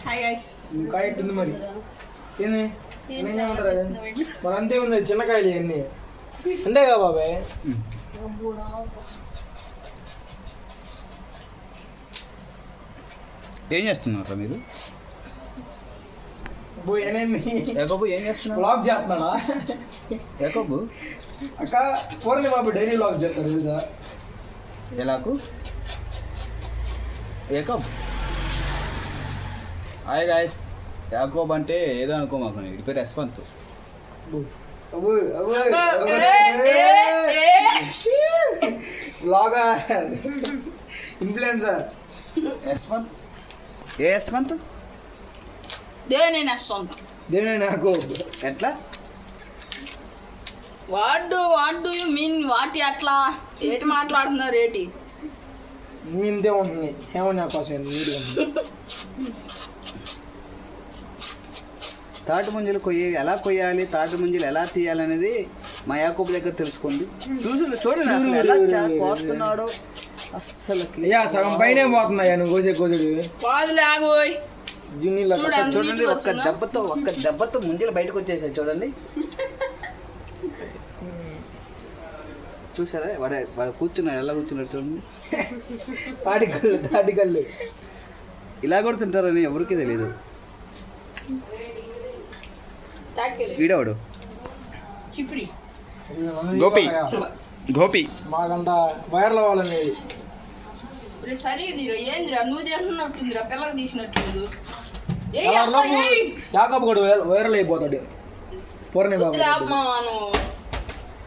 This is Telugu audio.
Hi guys. ఇంకా ఎట్టుంది మరి ఏంది ఏమంటారు మరి అంతే ఉంది చిన్నకాయలు ఇవన్నీ అంతేగా బాబాయ్. ఏం చేస్తున్నారా మీరు? ఏం చేస్తున్నా బ్లాగ్ చేస్తున్నాడా యాకోబు? అక్క పూర్ణి బాబు డైలీ బ్లాగ్ చేస్తారు తెలుసా? ఎలాకు యాకోబ్? Hi guys. యాకోబ్ అంటే ఏదో అనుకో మాకు, ఇది పేరు యశ్వంత్. Blogger influencer Yashwant. ఏ యశ్వంత్? దేని యశ్వంత్. దేని నాకు ఎట్లా? What do you mean? వాటి అట్లా ఏటి మాట్లాడుతున్నారు ఏటి? ఇంతే ఉంటుంది ఏమన్నా కోసం నీట్గా తాటి ముంజలు ఎలా కొయ్యాలి, తాటి ముంజలు ఎలా తీయాలనేది మా యాకోబు దగ్గర తెలుసుకోండి. చూడండి అసలు ఎలా కోస్తున్నాడో. అస్సలు సగం పైన పోతున్నాయా నువ్వు కోసే కోసడు పాదులాగోయ్. చూడండి ఒక్క దెబ్బతో ముంజలు బయటకు వచ్చేసాయి చూడండి. చూసారా వాడు కూర్చున్నాడు, ఎలా కూర్చున్నాడు చూడండి. తాటికల్లు ఇలా కూడా తింటారని ఎవరికి తెలియదు. వీడవాడు గోపి మాకంతా వైరల్ అవ్వాలనేది. సరిదిరా ఏందిరా నువ్వు తింటున్నట్టుందిరా, పిల్లలు తీసినట్లేదు. యాకోబు కూడా వైరల్ అయిపోతాడు. పూర్ణి బాబు